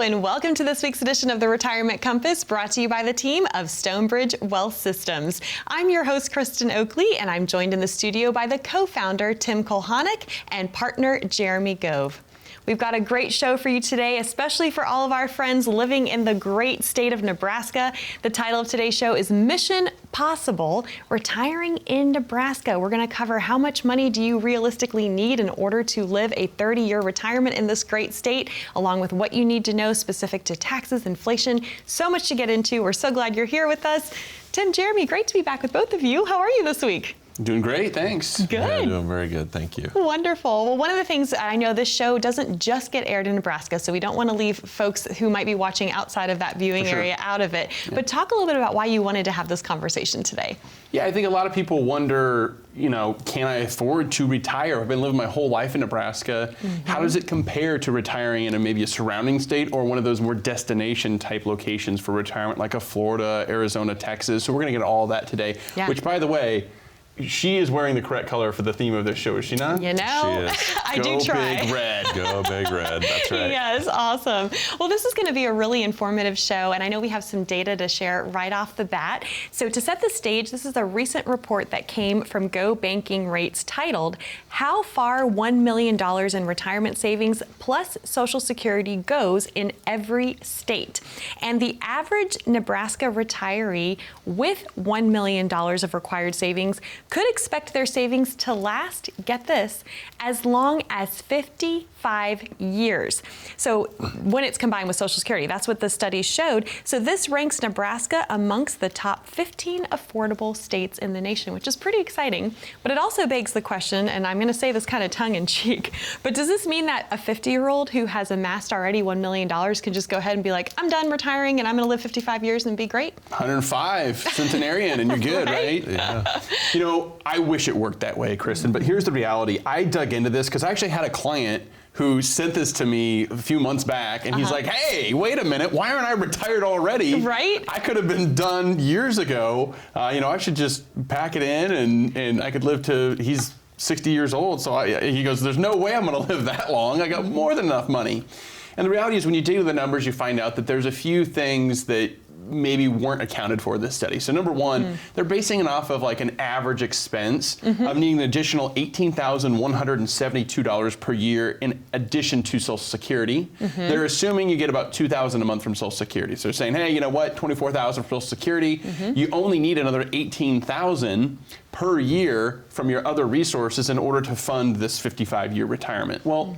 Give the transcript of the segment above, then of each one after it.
and welcome to this week's edition of the Retirement Compass, brought to you by the team of Stonebridge Wealth Systems. I'm your host, Kristen Oakley, and I'm joined in the studio by the co-founder, Tim Kulhanek, and partner, Jeremy Gove. We've got a great show for you today, especially for all of our friends living in the great state of Nebraska. The title of today's show is Mission Possible, Retiring in Nebraska. We're going to cover how much money do you realistically need in order to live a 30-year retirement in this great state, along with what you need to know specific to taxes, inflation, so much to get into. We're so glad you're here with us. Tim, Jeremy, great to be back with both of you. How are you this week? Doing great, thanks. Good. Yeah, doing very good, thank you. Wonderful. Well, one of the things, I know this show doesn't just get aired in Nebraska, so we don't want to leave folks who might be watching outside of that viewing area out of it. Yeah. But talk a little bit about why you wanted to have this conversation today. Yeah, I think a lot of people wonder, can I afford to retire? I've been living my whole life in Nebraska. Mm-hmm. How does it compare to retiring in maybe a surrounding state or one of those more destination type locations for retirement, like a Florida, Arizona, Texas? So we're going to get all that today, which, by the way, she is wearing the correct color for the theme of this show, is she not? You know, she is. I do try. Go big red. Go big red, that's right. Yes, awesome. Well, this is going to be a really informative show, and I know we have some data to share right off the bat. So to set the stage, this is a recent report that came from Go Banking Rates titled, How Far $1 Million in Retirement Savings plus Social Security Goes in Every State. And the average Nebraska retiree with $1 million of required savings could expect their savings to last, get this, as long as 55 years. So when it's combined with Social Security, that's what the study showed. So this ranks Nebraska amongst the top 15 affordable states in the nation, which is pretty exciting. But it also begs the question, and I'm going to say this kind of tongue in cheek, but does this mean that a 50-year-old who has amassed already $1 million can just go ahead and be like, I'm done retiring and I'm going to live 55 years and be great? 105, centenarian, and you're good, right? Yeah. I wish it worked that way, Kristen, but here's the reality. I dug into this because I actually had a client who sent this to me a few months back, and he's like, hey, wait a minute, why aren't I retired already? Right? I could have been done years ago. I should just pack it in and I could live to, he's 60 years old, so he goes, there's no way I'm gonna live that long. I got more tthan enough money. And the reality is when you dig into the numbers, you find out that there's a few things that maybe weren't accounted for this study. So number one, they're basing it off of like an average expense of needing an additional $18,172 per year in addition to Social Security. They're assuming you get about $2,000 a month from Social Security. So they're saying, hey, you know what, $24,000 for Social Security, you only need another $18,000 per year from your other resources in order to fund this 55-year retirement. Well,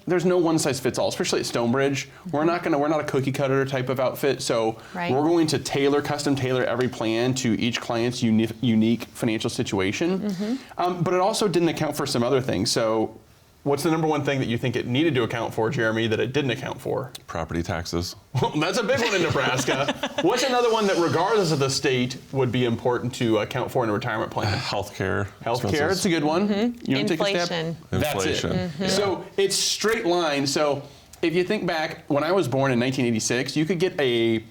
there's no one size fits all, especially at Stonebridge. We're not a cookie cutter type of outfit, so we're going to custom tailor every plan to each client's unique financial situation. But it also didn't account for some other things. So what's the number one thing that you think it needed to account for, Jeremy, that it didn't account for? Property taxes. Well, that's a big one in Nebraska. What's another one that, regardless of the state, would be important to account for in a retirement plan? Healthcare. Healthcare, it's a good one. You want to take a step? Inflation. That's it. Yeah. So it's straight line. So if you think back, when I was born in 1986, you could get a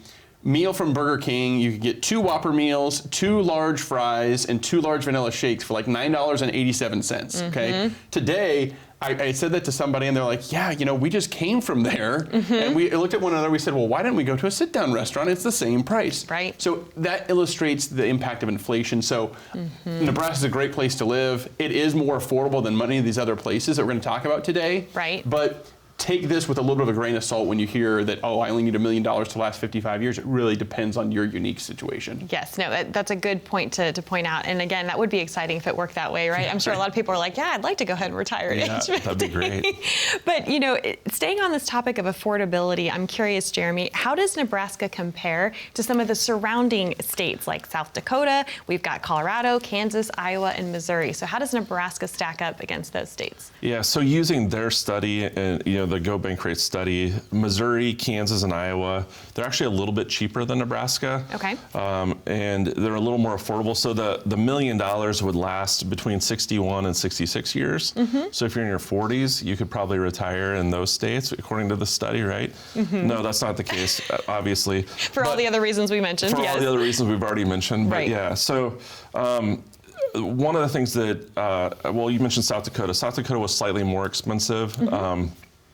meal from Burger King, you could get 2 Whopper meals, 2 large fries, and 2 large vanilla shakes for like $9.87, okay? Today, I said that to somebody and they're like, yeah, we just came from there. And we looked at one another, we said, well, why didn't we go to a sit-down restaurant? It's the same price. Right. So that illustrates the impact of inflation. So Nebraska is a great place to live. It is more affordable than many of these other places that we're gonna talk about today. Right. But take this with a little bit of a grain of salt when you hear that, I only need $1 million to last 55 years. It really depends on your unique situation. Yes, no, that's a good point to point out. And again, that would be exciting if it worked that way, right? I'm sure a lot of people are like, yeah, I'd like to go ahead and retire at age 50. That'd be great. But, staying on this topic of affordability, I'm curious, Jeremy, how does Nebraska compare to some of the surrounding states like South Dakota? We've got Colorado, Kansas, Iowa, and Missouri. So how does Nebraska stack up against those states? Yeah, so using their study and, the Go Bank Rate study, Missouri, Kansas, and Iowa, they're actually a little bit cheaper than Nebraska. Okay. And they're a little more affordable. So the $1 million would last between 61 and 66 years. So if you're in your 40s, you could probably retire in those states, according to the study, right? No, that's not the case, obviously. For all the other reasons we mentioned, For all the other reasons we've already mentioned. But yeah, so one of the things that, you mentioned South Dakota. South Dakota was slightly more expensive.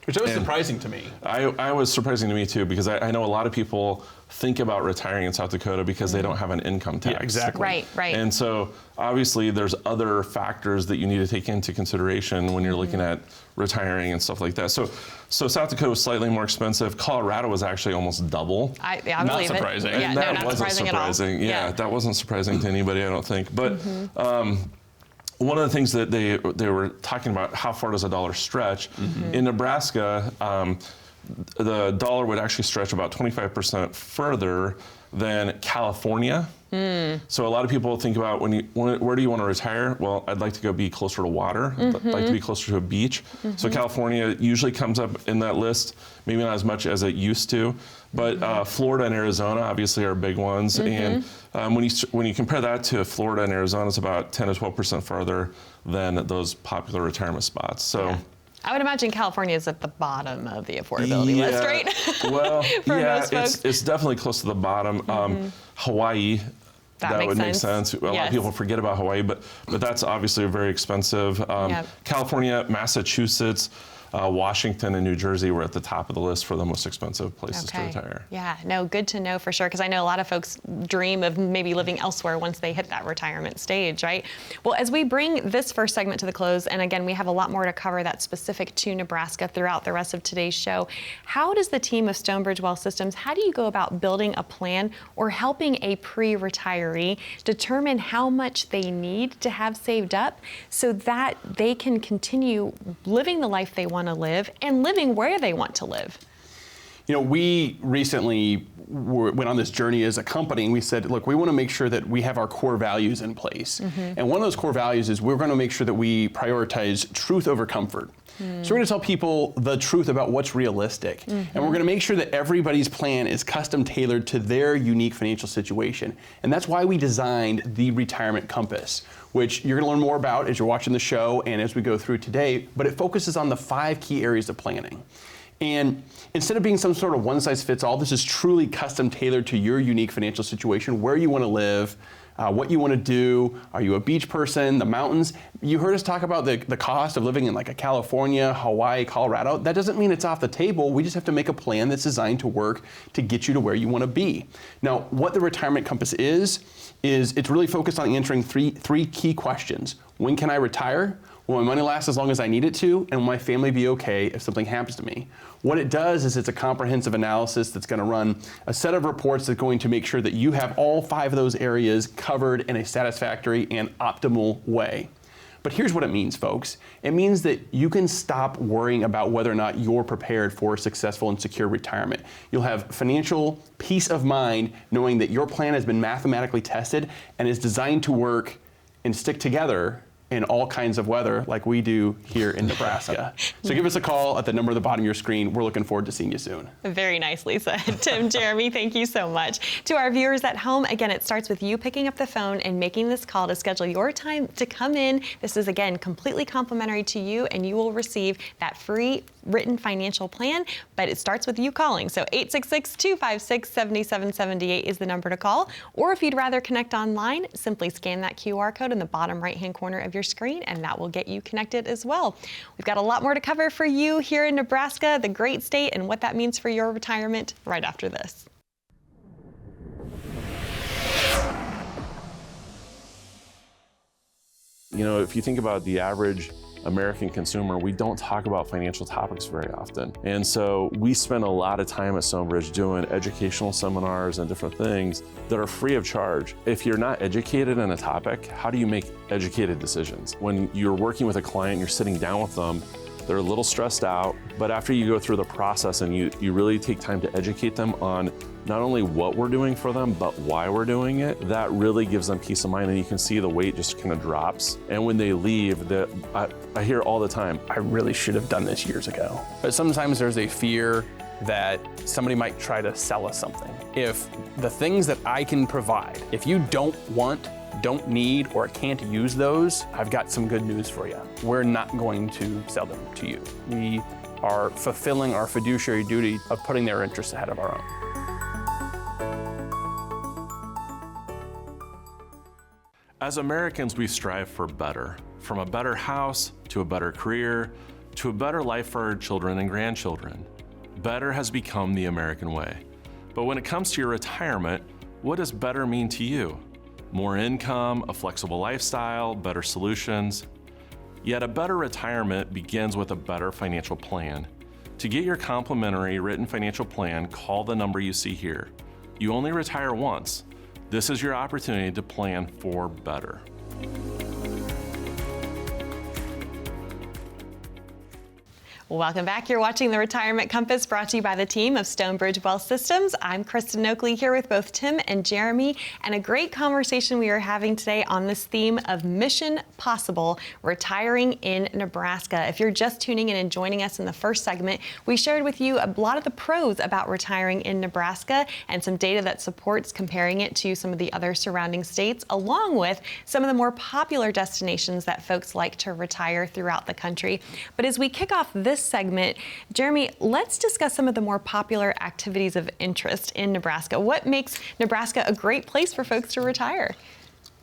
Which was surprising to me. I was surprising to me too, because I know a lot of people think about retiring in South Dakota because they don't have an income tax. Yeah, exactly. Right. And so obviously there's other factors that you need to take into consideration when you're looking at retiring and stuff like that. So South Dakota was slightly more expensive. Colorado was actually almost double. I Not believe surprising. it. Yeah, And no, that not wasn't surprising surprising. at all. Yeah, that wasn't surprising to anybody, I don't think. But one of the things that they were talking about, how far does a dollar stretch? In Nebraska, the dollar would actually stretch about 25% further than California. So a lot of people think about where do you want to retire? Well, I'd like to go be closer to water. I'd like to be closer to a beach. So California usually comes up in that list, maybe not as much as it used to, but Florida and Arizona obviously are big ones. And when you compare that to Florida and Arizona, it's about 10 to 12% farther than those popular retirement spots. So. I would imagine California is at the bottom of the affordability list, right? Well, For most folks. it's definitely close to the bottom. Hawaii, that would make sense. A lot of people forget about Hawaii, but that's obviously very expensive. California, Massachusetts, Washington and New Jersey were at the top of the list for the most expensive places to retire. Yeah, no, good to know for sure, because I know a lot of folks dream of maybe living elsewhere once they hit that retirement stage, right? Well, as we bring this first segment to the close, and again, we have a lot more to cover that's specific to Nebraska throughout the rest of today's show, how does the team of Stonebridge Wealth Systems, how do you go about building a plan or helping a pre-retiree determine how much they need to have saved up so that they can continue living the life they want to live and living where they want to live? You know, we recently went on this journey as a company, and we said, look, we want to make sure that we have our core values in place. And one of those core values is we're going to make sure that we prioritize truth over comfort. So we're going to tell people the truth about what's realistic. And we're going to make sure that everybody's plan is custom tailored to their unique financial situation. And that's why we designed the Retirement Compass, which you're going to learn more about as you're watching the show and as we go through today. But it focuses on the 5 key areas of planning. And instead of being some sort of one-size-fits-all, this is truly custom tailored to your unique financial situation, where you want to live, what you want to do. Are you a beach person, the mountains? You heard us talk about the cost of living in like a California, Hawaii, Colorado. That doesn't mean it's off the table. We just have to make a plan that's designed to work to get you to where you want to be. Now, what the Retirement Compass is it's really focused on answering three key questions. When can I retire? Will my money last as long as I need it to? And will my family be okay if something happens to me? What it does is it's a comprehensive analysis that's going to run a set of reports that's going to make sure that you have all 5 of those areas covered in a satisfactory and optimal way. But here's what it means, folks. It means that you can stop worrying about whether or not you're prepared for a successful and secure retirement. You'll have financial peace of mind knowing that your plan has been mathematically tested and is designed to work and stick together in all kinds of weather like we do here in Nebraska. So give us a call at the number at the bottom of your screen. We're looking forward to seeing you soon. Very nicely said, Tim, Jeremy, thank you so much. To our viewers at home, again, it starts with you picking up the phone and making this call to schedule your time to come in. This is, again, completely complimentary to you, and you will receive that free written financial plan, but it starts with you calling. So 866-256-7778 is the number to call. Or if you'd rather connect online, simply scan that QR code in the bottom right-hand corner of your screen, and that will get you connected as well. We've got a lot more to cover for you here in Nebraska, the great state, and what that means for your retirement right after this. You know, if you think about the average American consumer, we don't talk about financial topics very often. And so we spend a lot of time at Stonebridge doing educational seminars and different things that are free of charge. If you're not educated in a topic, how do you make educated decisions? When you're working with a client, you're sitting down with them, they're a little stressed out, but after you go through the process and you really take time to educate them on not only what we're doing for them, but why we're doing it, that really gives them peace of mind, and you can see the weight just kind of drops. And when they leave, I hear all the time, I really should have done this years ago. But sometimes there's a fear that somebody might try to sell us something. If the things that I can provide, if you don't want, don't need, or can't use those, I've got some good news for you. We're not going to sell them to you. We are fulfilling our fiduciary duty of putting their interests ahead of our own. As Americans, we strive for better. From a better house, to a better career, to a better life for our children and grandchildren. Better has become the American way. But when it comes to your retirement, what does better mean to you? More income, a flexible lifestyle, better solutions? Yet a better retirement begins with a better financial plan. To get your complimentary written financial plan, call the number you see here. You only retire once. This is your opportunity to plan for better. Welcome back. You're watching The Retirement Compass, brought to you by the team of Stonebridge Wealth Systems. I'm Kristen Oakley here with both Tim and Jeremy, and a great conversation we are having today on this theme of Mission Possible, retiring in Nebraska. If you're just tuning in and joining us in the first segment, we shared with you a lot of the pros about retiring in Nebraska and some data that supports comparing it to some of the other surrounding states, along with some of the more popular destinations that folks like to retire throughout the country. But as we kick off this segment, Jeremy, let's discuss some of the more popular activities of interest in Nebraska. What makes Nebraska a great place for folks to retire?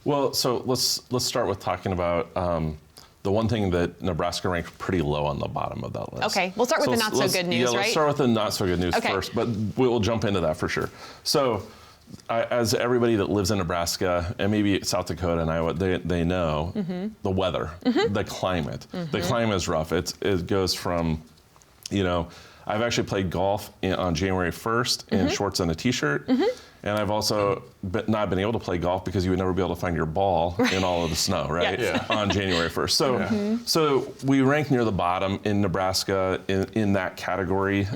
Well, so let's start with talking about the one thing that Nebraska ranked pretty low on the bottom of that list. Okay, we'll start with the not so good news, right? Let's start with the not so good news first, but we'll jump into that for sure. So, as everybody that lives in Nebraska and maybe South Dakota and Iowa, they know the weather, the climate. The climate is rough. It goes from, I've actually played golf on January 1st in shorts and a t-shirt. And I've also not been able to play golf because you would never be able to find your ball in all of the snow, right? On January 1st. So we rank near the bottom in Nebraska in that category.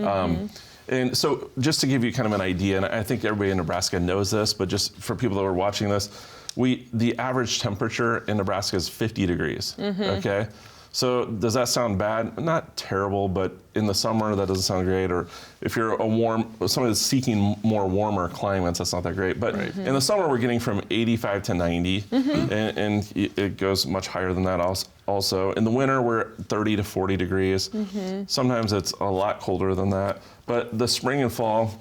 And so just to give you kind of an idea, and I think everybody in Nebraska knows this, but just for people that are watching this, the average temperature in Nebraska is 50 degrees, okay? So does that sound bad? Not terrible, but in the summer, that doesn't sound great. Or if you're somebody that's seeking more warmer climates, that's not that great. But in the summer, we're getting from 85 to 90, and it goes much higher than that also. In the winter, we're at 30 to 40 degrees. Sometimes it's a lot colder than that. But the spring and fall,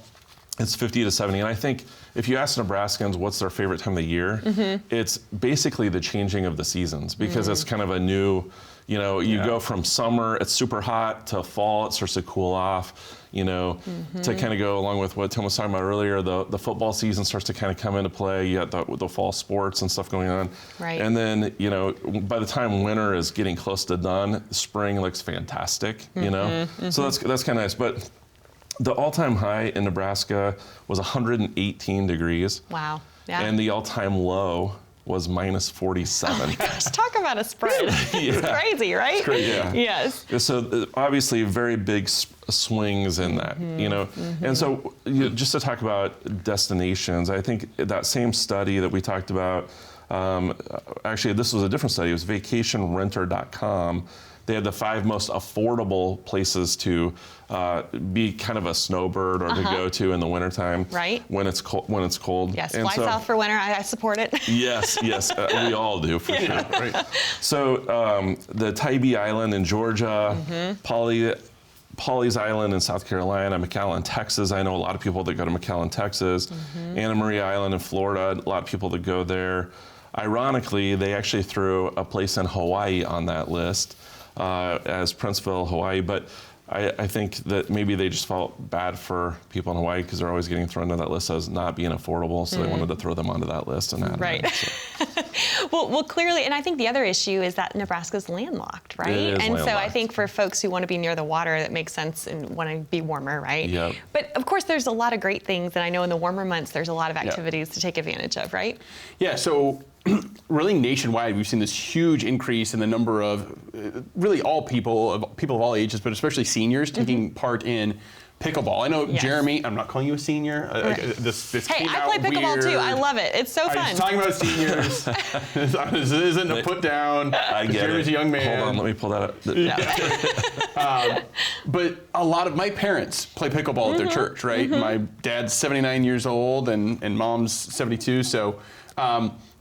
it's 50 to 70. And I think if you ask Nebraskans what's their favorite time of the year, it's basically the changing of the seasons, because it's kind of a new, you go from summer, it's super hot, to fall, it starts to cool off, to kind of go along with what Tim was talking about earlier, the football season starts to kind of come into play. You got the fall sports and stuff going on. Right. And then, by the time winter is getting close to done, spring looks fantastic, So that's kind of nice. But the all-time high in Nebraska was 118 degrees. Wow. Yeah. And the all-time low was minus 47. Gosh, talk about a spread. It's crazy, right? It's crazy, yeah. Yes. So obviously very big swings in that, And so just to talk about destinations, I think that same study that we talked about, actually this was a different study, it was vacationrenter.com. They had the 5 most affordable places to be kind of a snowbird or to go to in the wintertime. Right. When it's cold. Yes, fly south for winter. I support it. Yes. We all do, for sure. Right. So the Tybee Island in Georgia, Pawleys Island in South Carolina, McAllen, Texas. I know a lot of people that go to McAllen, Texas. Anna Maria Island in Florida, a lot of people that go there. Ironically, they actually threw a place in Hawaii on that list. As Princeville, Hawaii, but I think that maybe they just felt bad for people in Hawaii because they're always getting thrown on that list as not being affordable, so they wanted to throw them onto that list and add right. Well, clearly, and I think the other issue is that Nebraska's landlocked, right? It is and landlocked. So I think for folks who want to be near the water, that makes sense and want to be warmer, right? Yep. But of course, there's a lot of great things, and I know in the warmer months, there's a lot of activities to take advantage of, right? Yeah, so really nationwide, we've seen this huge increase in the number of really all people of all ages, but especially seniors taking part in pickleball. I know, Jeremy, I'm not calling you a senior. This hey, came I out play pickleball weird. too. I love it. It's so fun. I was talking about seniors. This isn't a put down. I get Jeremy's a young man. Hold on, let me pull that up. But a lot of my parents play pickleball at their church, right? My dad's 79 years old and mom's 72. So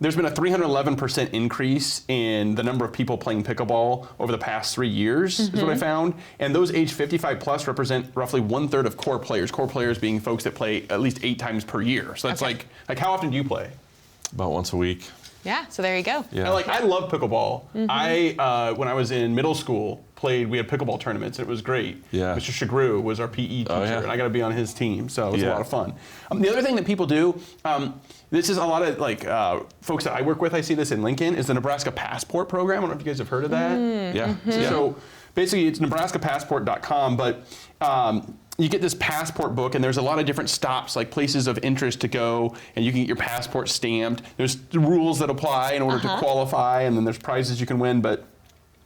there's been a 311% increase in the number of people playing pickleball over the past 3 years, is what I found. And those age 55 plus represent roughly 1/3 of core players. Core players being folks that play at least 8 times per year. So that's like how often do you play? About once a week. Yeah, so there you go. Yeah. I love pickleball. I when I was in middle school, we had pickleball tournaments. It was great. Yeah. Mr. Shagru was our PE teacher, yeah. and I got to be on his team, so it was a lot of fun. The other thing that people do, this is a lot of like folks that I work with, I see this in Lincoln, is the Nebraska Passport program. I don't know if you guys have heard of that. Yeah. So basically it's nebraskapassport.com, but you get this passport book, and there's a lot of different stops, like places of interest to go, and you can get your passport stamped. There's the rules that apply in order to qualify, and then there's prizes you can win, but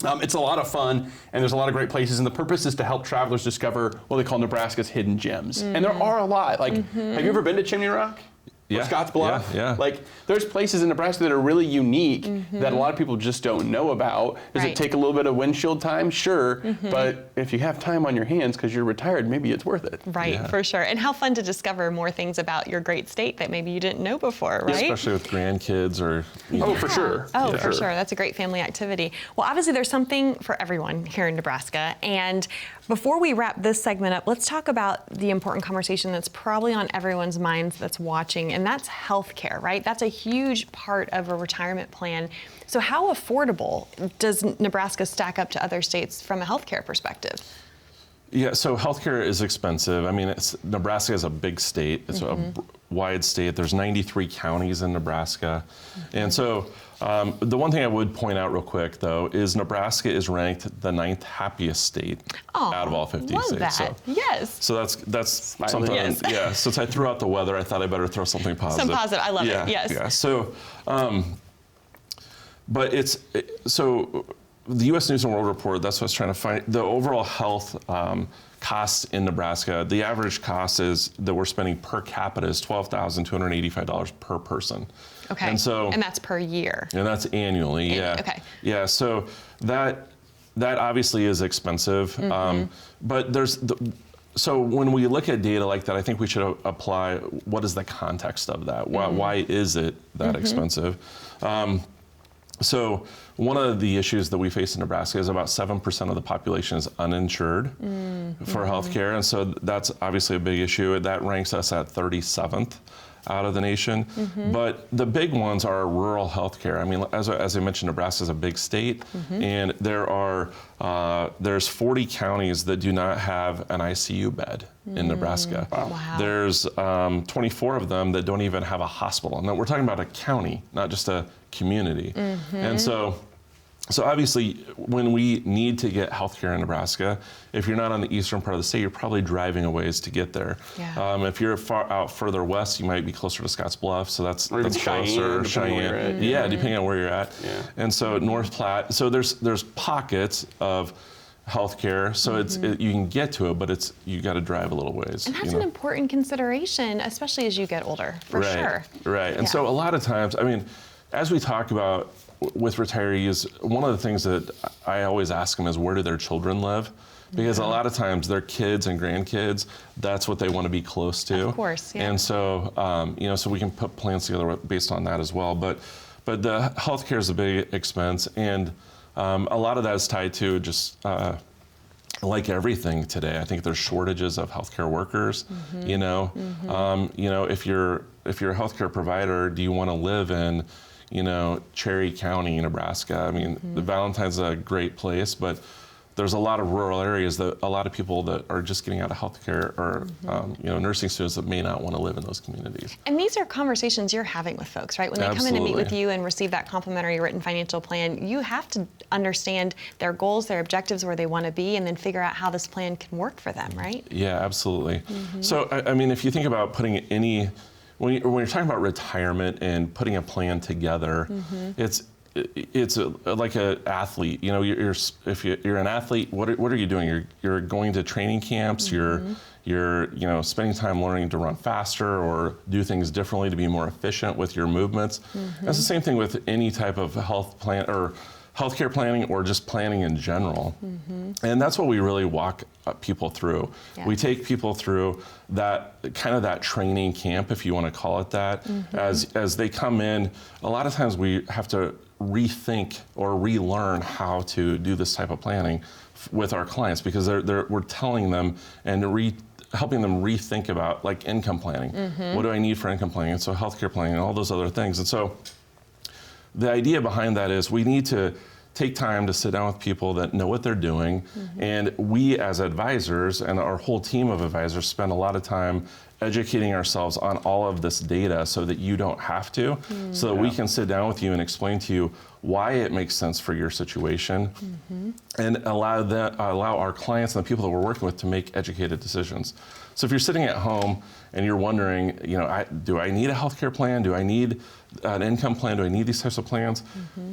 it's a lot of fun, and there's a lot of great places, and the purpose is to help travelers discover what they call Nebraska's hidden gems. And there are a lot. Like, have you ever been to Chimney Rock? Yeah. Scotts Bluff? Yeah. Like, there's places in Nebraska that are really unique that a lot of people just don't know about. Does it take a little bit of windshield time? Sure. But if you have time on your hands because you're retired, maybe it's worth it. Right, for sure. And how fun to discover more things about your great state that maybe you didn't know before, right? Especially with grandkids or... Oh, for sure. Oh, for sure. That's a great family activity. Well, obviously there's something for everyone here in Nebraska. And before we wrap this segment up, let's talk about the important conversation that's probably on everyone's minds that's watching, and that's healthcare, right? That's a huge part of a retirement plan. So how affordable does Nebraska stack up to other states from a healthcare perspective? Yeah, so healthcare is expensive. I mean, Nebraska is a big state. It's a wide state. There's 93 counties in Nebraska. And so the one thing I would point out real quick, though, is Nebraska is ranked the 9th happiest state out of all 50 love states. That. So, yes. So that's something. Yes. Yeah. Since I threw out the weather, I thought I better throw something positive. Some positive. I love it. Yes. Yeah. So, but so the U.S. News and World Report. That's what I was trying to find. The overall health costs in Nebraska. The average cost that we're spending per capita is $12,285 per person. Okay. And that's per year. And that's annually. Yeah. Okay. Yeah. So that obviously is expensive. But so when we look at data like that, I think we should apply what is the context of that? Why is it that expensive? So one of the issues that we face in Nebraska is about 7% of the population is uninsured for healthcare, and so that's obviously a big issue. That ranks us at 37th out of the nation. But the big ones are rural healthcare. I mean, as I mentioned, Nebraska is a big state, and there's 40 counties that do not have an ICU bed in Nebraska. Wow. There's 24 of them that don't even have a hospital. Now, we're talking about a county, not just a community. And so obviously, when we need to get healthcare in Nebraska, if you're not on the eastern part of the state, you're probably driving a ways to get there. Yeah. If you're out further west, you might be closer to Scotts Bluff, so that's closer. Cheyenne. Yeah, depending on where you're at. Yeah. And so North Platte. So there's pockets of healthcare, so you can get to it, but you got to drive a little ways. And that's an important consideration, especially as you get older, for sure. Right. And so a lot of times, I mean, as we talk about with retirees, one of the things that I always ask them is, where do their children live? Because a lot of times their kids and grandkids, that's what they want to be close to. Of course, yeah. And so, so we can put plans together based on that as well. But the healthcare is a big expense, and a lot of that is tied to just like everything today. I think there's shortages of healthcare workers. If you're a healthcare provider, do you want to live in Cherry County, Nebraska? I mean, the Valentine's a great place, but there's a lot of rural areas that a lot of people that are just getting out of healthcare or nursing students that may not want to live in those communities. And these are conversations you're having with folks, right? When they come in to meet with you and receive that complimentary written financial plan, you have to understand their goals, their objectives, where they want to be, and then figure out how this plan can work for them, right? Yeah, absolutely. So, I mean, if you think about putting when you're talking about retirement and putting a plan together, it's like an athlete. If you're an athlete, what are you doing? You're going to training camps. You're spending time learning to run faster or do things differently to be more efficient with your movements. That's the same thing with any type of health plan or healthcare planning or just planning in general. And that's what we really walk people through. Yeah. We take people through that training camp, if you want to call it that. As they come in, a lot of times we have to rethink or relearn how to do this type of planning with our clients, because we're telling them and helping them rethink about, like, income planning. What do I need for income planning? And so healthcare planning and all those other things. And so the idea behind that is we need to take time to sit down with people that know what they're doing. And we as advisors and our whole team of advisors spend a lot of time educating ourselves on all of this data so that you don't have to, so that we can sit down with you and explain to you why it makes sense for your situation, and allow our clients and the people that we're working with to make educated decisions. So if you're sitting at home and you're wondering, do I need a healthcare plan? Do I need an income plan? Do I need these types of plans?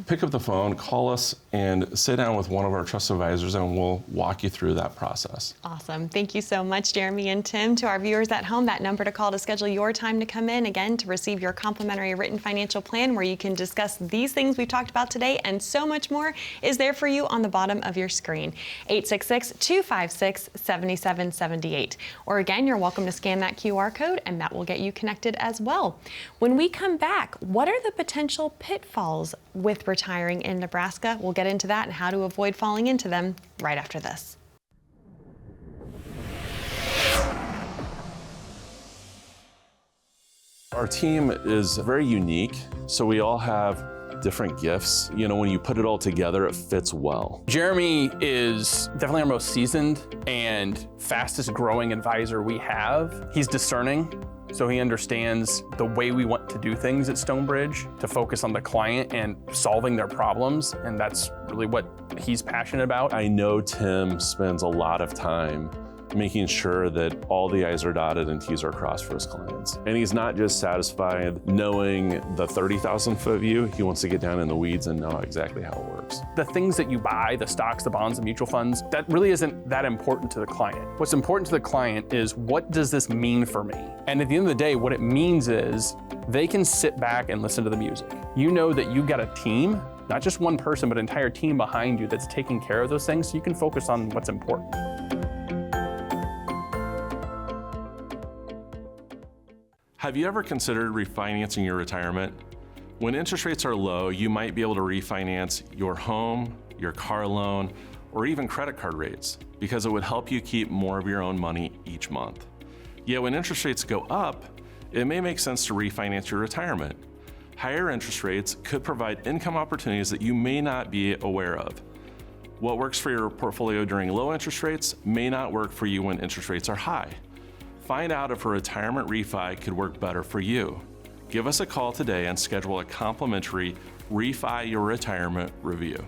Pick up the phone, call us, and sit down with one of our trust advisors, and we'll walk you through that process. Awesome. Thank you so much, Jeremy and Tim. To our viewers at home, that number to call to schedule your time to come in, again, to receive your complimentary written financial plan where you can discuss these things we've talked about today and so much more, is there for you on the bottom of your screen. 866-256-7778. Or again, you're welcome to scan that QR code and that will get you connected as well. When we come back, what are the potential pitfalls with retiring in Nebraska? We'll get into that and how to avoid falling into them right after this. Our team is very unique, so we all have different gifts. When you put it all together, it fits well. Jeremy is definitely our most seasoned and fastest growing advisor we have. He's discerning, so he understands the way we want to do things at Stonebridge, to focus on the client and solving their problems, and that's really what he's passionate about. I know Tim spends a lot of time making sure that all the I's are dotted and T's are crossed for his clients. And he's not just satisfied knowing the 30,000-foot view, he wants to get down in the weeds and know exactly how it works. The things that you buy, the stocks, the bonds, the mutual funds, that really isn't that important to the client. What's important to the client is, what does this mean for me? And at the end of the day, what it means is they can sit back and listen to the music. You know that you've got a team, not just one person, but an entire team behind you that's taking care of those things, so you can focus on what's important. Have you ever considered refinancing your retirement? When interest rates are low, you might be able to refinance your home, your car loan, or even credit card rates, because it would help you keep more of your own money each month. Yet when interest rates go up, it may make sense to refinance your retirement. Higher interest rates could provide income opportunities that you may not be aware of. What works for your portfolio during low interest rates may not work for you when interest rates are high. Find out if a retirement refi could work better for you. Give us a call today and schedule a complimentary Refi Your Retirement review.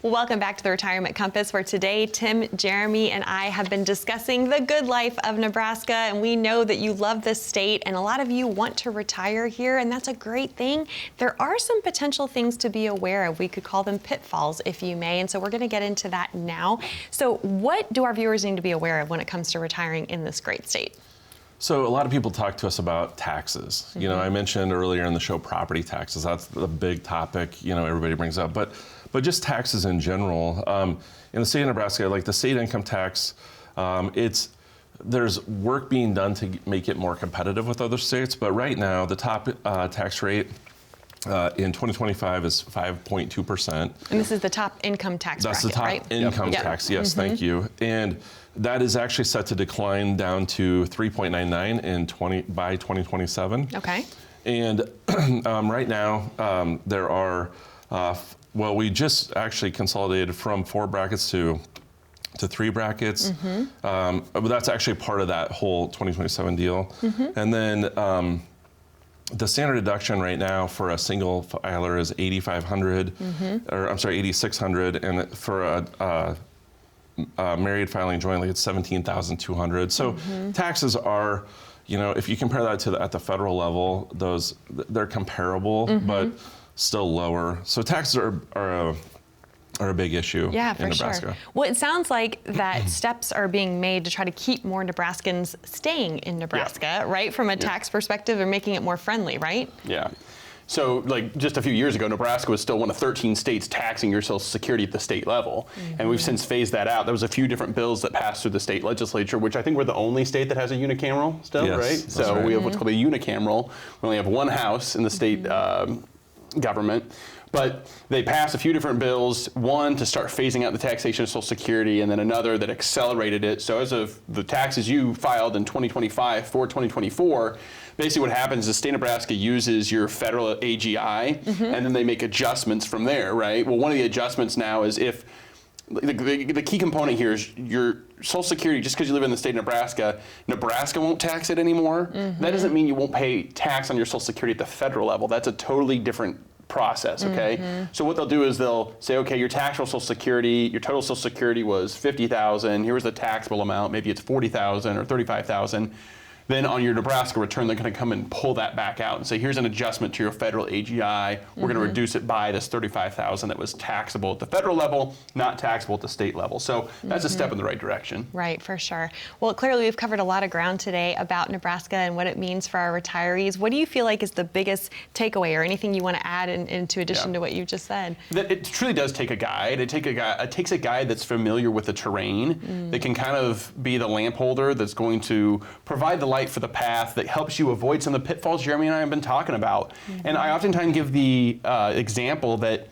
Well, welcome back to the Retirement Compass, where today Tim, Jeremy, and I have been discussing the good life of Nebraska, and we know that you love this state and a lot of you want to retire here, and that's a great thing. There are some potential things to be aware of. We could call them pitfalls, if you may, and so we're going to get into that now. So what do our viewers need to be aware of when it comes to retiring in this great state? So a lot of people talk to us about taxes. I mentioned earlier in the show property taxes. That's the big topic, everybody brings up. But just taxes in general. In the state of Nebraska, like the state income tax, there's work being done to make it more competitive with other states. But right now, the top tax rate in 2025 is 5.2%. And this is the top income tax That's bracket, the top right? income tax, yes, thank you. And that is actually set to decline down to 3.99 by 2027. Okay. And right now, there are, we just actually consolidated from 4 brackets to 3 brackets. But that's actually part of that whole 2027 deal. And then the standard deduction right now for a single filer is $8,500, or I'm sorry, $8,600, and for a married filing jointly, it's $17,200. So taxes are, if you compare that to at the federal level, they're comparable, but still lower. So taxes are a big issue in Nebraska. Sure. Well, it sounds like that steps are being made to try to keep more Nebraskans staying in Nebraska, right? From a tax perspective, or making it more friendly, right? Yeah. So just a few years ago, Nebraska was still one of 13 states taxing your Social Security at the state level. And we've since phased that out. There was a few different bills that passed through the state legislature, which I think we're the only state that has a unicameral still, right? So we have what's called a unicameral. We only have one house in the state government. But they passed a few different bills, one to start phasing out the taxation of Social Security, and then another that accelerated it. So as of the taxes you filed in 2025 for 2024, basically what happens is the state of Nebraska uses your federal AGI, and then they make adjustments from there, right? Well, one of the adjustments now is if the key component here is your Social Security, just because you live in the state of Nebraska, Nebraska won't tax it anymore. That doesn't mean you won't pay tax on your Social Security at the federal level. That's a totally different process, okay? So what they'll do is they'll say, okay, your taxable Social Security, your total Social Security was $50,000. Here's the taxable amount. Maybe it's $40,000 or $35,000. Then on your Nebraska return, they're going to come and pull that back out and say, here's an adjustment to your federal AGI. We're going to reduce it by this $35,000 that was taxable at the federal level, not taxable at the state level. So that's a step in the right direction. Right, for sure. Well, clearly we've covered a lot of ground today about Nebraska and what it means for our retirees. What do you feel like is the biggest takeaway, or anything you want to add into addition to what you just said? It truly does take a guide. It takes a guide that's familiar with the terrain, that can kind of be the lamp holder that's going to provide the light for the path, that helps you avoid some of the pitfalls Jeremy and I have been talking about. And I oftentimes give the example that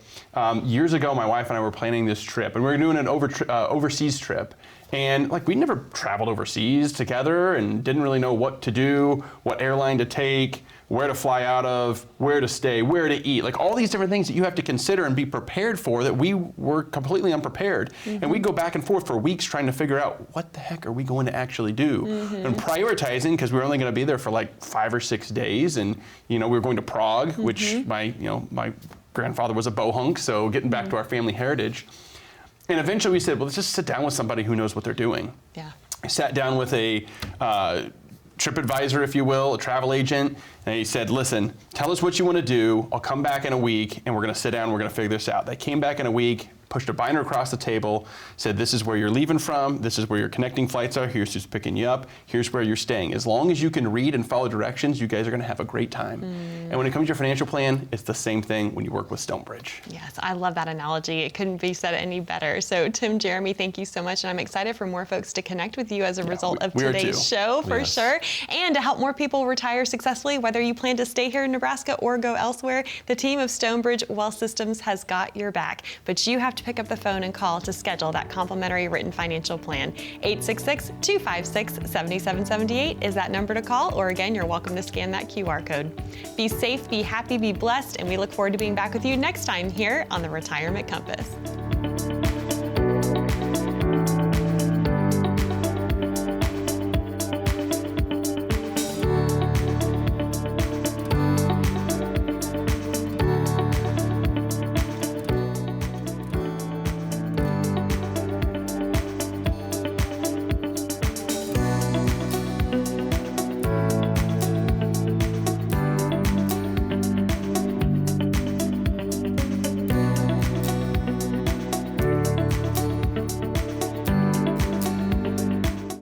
years ago my wife and I were planning this trip, and we were doing an overseas trip. And like, we never traveled overseas together and didn't really know what to do, what airline to take, where to fly out of, where to stay, where to eat, like all these different things that you have to consider and be prepared for that we were completely unprepared. And we'd go back and forth for weeks trying to figure out what the heck are we going to actually do, and prioritizing, because we were only going to be there for like 5 or 6 days. And we were going to Prague, which my grandfather was a bohunk, so getting back to our family heritage. And eventually we said, well, let's just sit down with somebody who knows what they're doing. Yeah. I sat down with a trip advisor, if you will, a travel agent, and he said, listen, tell us what you want to do. I'll come back in a week, and we're going to sit down, and we're going to figure this out. They came back in a week, pushed a binder across the table, said, this is where you're leaving from, this is where your connecting flights are, here's who's picking you up, here's where you're staying. As long as you can read and follow directions, you guys are going to have a great time. And when it comes to your financial plan, it's the same thing when you work with Stonebridge. Yes, I love that analogy. It couldn't be said any better. So Tim, Jeremy, thank you so much, and I'm excited for more folks to connect with you as a result of today's show, for sure. And to help more people retire successfully, whether you plan to stay here in Nebraska or go elsewhere, the team of Stonebridge Wealth Systems has got your back. But you have to pick up the phone and call to schedule that complimentary written financial plan. 866-256-7778 is that number to call, or again, you're welcome to scan that QR code. Be safe, be happy, be blessed, and we look forward to being back with you next time here on the Retirement Compass.